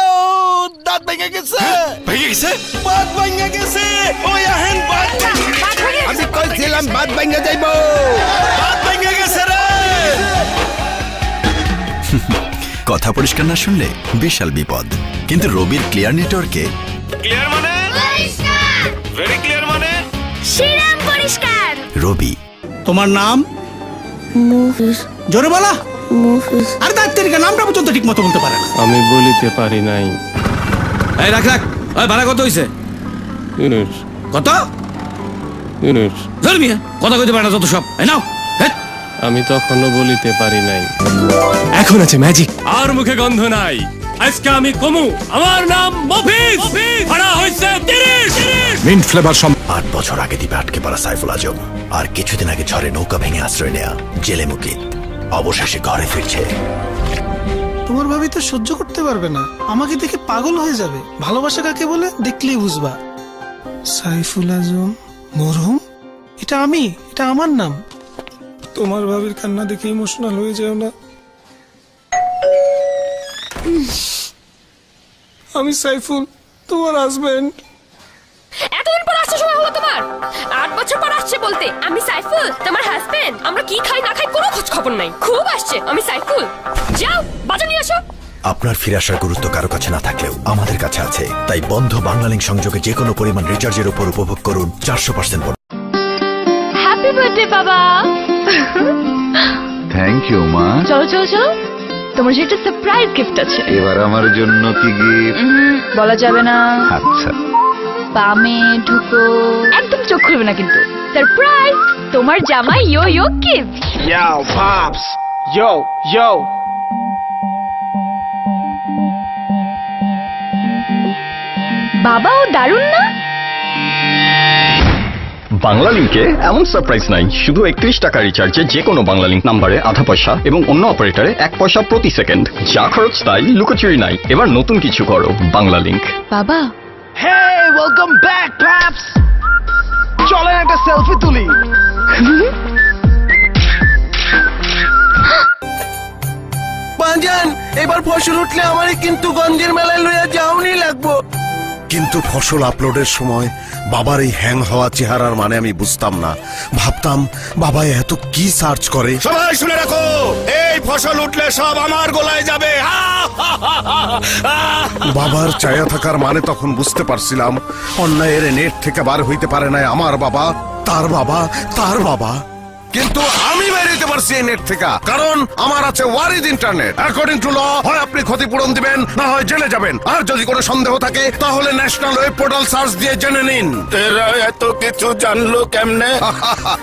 ও দাঁত ভেঙে গেছে, ভেঙে গেছে, বাত ভেঙে গেছে। ওই আহেন বাত, আমি কইছিলাম বাত ভেঙে যাইব, বাত ভেঙে গেছে রে। কথা পরিষ্কার না শুনলে বিশাল বিপদ। কিন্তু রবির ক্লিয়ার নেটওয়ার্কে ক্লিয়ার মানে ভেরি ক্লিয়ার মানে শিরাম পরিষ্কার। রবি। তোমার নাম? মুফিস। জোরে বলা। মুফিস। আরে তার তেরিকা নামটা পর্যন্ত ঠিক মতো বলতে পারে না। আমি বলিতে পারি নাই। এই রাখ রাখ, ওই ভাড়া কত হইছে? ইউনুস কত? ইউনুস ধরবি কথা কইতে পারে না যত সব। এই নাও, হেট। আমি তখনও বলিতে পারি নাই। এখন আছে ম্যাজিক। আর মুখে গন্ধ নাই। আজকে আমি কমু, আমার নাম মফিজ। ভাড়া হইছে 30। মিন্ট ফ্লেভার 8 বছর আগে দ্বীপে আটকে পড়া সাইফুল আজম আর কিছুদিন আগে ঝড়ে নৌকা ভেঙে আশ্রয় নেয়া জেলে মুকিত অবশেষে ঘরে ফিরছে। তোমার ভাবি তো সহ্য করতে পারবে না, আমাকে দেখে পাগল হয়ে যাবে। ভালোবাসা কাকে বলে দেখলেই বুঝবা। সাইফুল আজম মরহুম, এটা আমি, এটা আমার নাম। তোমার ভাবির কান্না দেখে ইমোশনাল হয়ে যাও না। আমি সাইফুল, তোমার হাজবেন্ড। এতদিন পর আসছে সময় হলো তোমার? 8 বছর পর আসছে বলতে আমি সাইফুল তোমার হাজবেন্ড। আমরা কি খাই না খাই কোনো খোঁজ খবর নাই। খুব আসছে আমি সাইফুল। যাও বাজা নিয়ে আসো। আপনার ফিরে আসার গুরুত্ব কারো কাছে না থাকলেও আমাদের কাছে আছে। তাই বন্ধ বাংলালিংক সংযোগে যে কোনো পরিমাণ রিচার্জের উপর উপভোগ করুন 400% হ্যাপি বার্থডে বাবা। থ্যাংক ইউ মা। চলো চলো চলো, তোমার যে একটা সারপ্রাইজ গিফট আছে। এবার আমার জন্য কি গিফট? বলা যাবে না। আচ্ছা, বামে ঢুকো, একদম চোখ খুলবে না কিন্তু। সারপ্রাইজ, তোমার জামাই ইয়ো ইয়ো gift. Yo, pops. Yo, yo. বাবা ও দারুণ না? বাংলা লিংকে এমন সারপ্রাইজ নাই। শুধু 31 টাকা রিচার্জে যে কোনো বাংলা লিংক নাম্বারে আধা পয়সা এবং অন্য অপারেটরে 1 পয়সা প্রতি সেকেন্ড। যা খরচ তাই, লুকোচুরি নাই। এবার নতুন কিছু করো বাংলা লিংক। বাবা Hey, welcome back, pops. চলেন একটা সেলফি তুলি। বাজান, এবার ফসল উঠলে আমারে কিন্তু গঞ্জের মেলায় লইয়া যাওনি লাগবো। কিন্তু ফসল আপলোডের সময় বাবার এই হ্যাং হওয়া চেহারার মানে আমি বুঝতাম না। ভাবতাম বাবা এত কি সার্চ করে। সবাই শুনে রাখো, এই ফসল উঠলে সব আমার গোলায় যাবে। বাবার চায়া থাকার মানে তখন বুঝতে পারছিলাম অন্যায়ের নেট থেকে বার হইতে পারে না আমার বাবা, তার বাবা, তার বাবা। কিন্তু আমি বেরোতে পারছি এই নেট থেকে, কারণ আমার আছে ওয়ারিজ ইন্টারনেট। অ্যাকর্ডিং টু ল, হয় আপনি ক্ষতিপূরণ দিবেন, না হয় জেলে যাবেন। আর যদি কোনো সন্দেহ থাকে তাহলে ন্যাশনাল ওয়েব পোর্টাল সার্চ দিয়ে জেনে নিন। এরা এত কিছু জানলো কেমনে?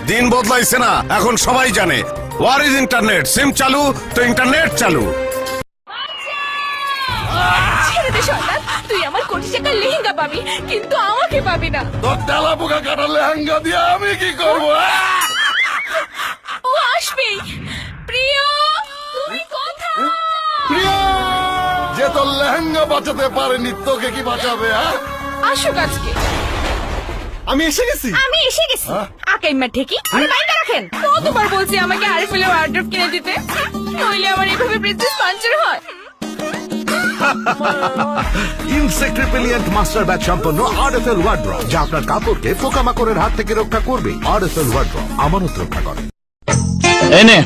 দিন বদলাইছে না, এখন সবাই জানে। ওয়ারিজ ইন্টারনেট, সিম চালু তো ইন্টারনেট চালু। ছেড়ে দে শয়তান, তুই আমার কোটি টাকার লেহেঙ্গা পাবি কিন্তু আমাকে পাবি না। তোর তেলা পোকা কাটা লেহেঙ্গা দিয়ে আমি কি করবো? ও আসবে। প্রিয় তুমি কোথায়? প্রিয়, যে তোর লেহেঙ্গা বাঁচাতে পারেনি তোকে কি বাঁচাবে? আসুক আজকে। আমি এসে গেছি। আমি এসে গেছি। আকাইমা ঠিকই আমি বাইরে রাখেন। কতবার বলছি আমাকে আরএফএল ওয়ার্ড্রপ কিনে দিতে, নইলে আমার এইভাবে প্রিন্সেস পাঞ্চার হয়। ইনসেক্ট রিপেলিয়েন্ট মাস্টার ব্যাচ সম্পন্ন আরএফএল ওয়ার্ড্রপ, যা আপনার কাপড়কে পোকামাকড়ের হাত থেকে রক্ষা করবে। আরএফএল ওয়ার্ড্রপ আমানত রক্ষা করে। এনে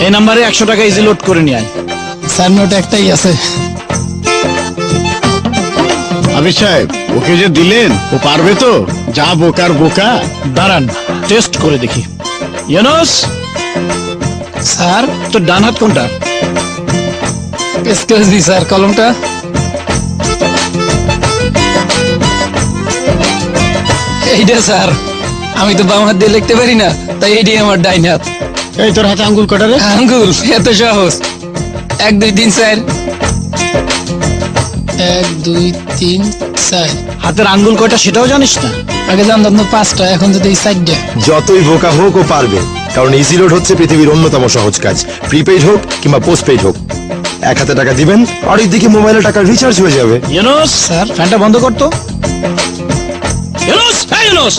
এই নাম্বারে 100 টাকা ইজি লোড করে নিয়ে আয়। স্যার নোট একটাই আছে। আবির সাহেব, ওকে যে দিলেন ও পারবে তো? যা বোকার বোকা। দাঁড়ান টেস্ট করে দেখি। ইউনুস স্যার, তোর ডান হাত কোনটা? এক্সকিউজ মি স্যার, কলমটা। এইটা স্যার, আমি তো বাম হাত দিয়ে লিখতে পারি না, তাই এইটাই আমার ডাইন হাত। এই তোর হাতে আঙ্গুল কটা রে? আঙ্গুল এত সহজ। 1 2 3 4। 1 2 3 4। হাতের আঙ্গুল কয়টা সেটাও জানিস না? আগে জানতাম তো 5টা, এখন যদি 4টা। যতই বোকা হোক ও পারবে, কারণ ইজি লোড হচ্ছে পৃথিবীর অন্যতম সহজ কাজ। প্রিপেইড হোক কিংবা পোস্টপেইড হোক, 1 হাতে টাকা দিবেন আর এদিকে মোবাইলে টাকা রিচার্জ হয়ে যাবে। ইউনুস স্যার, ফ্যানটা বন্ধ করতো। ইউনুস, এই ইউনুস।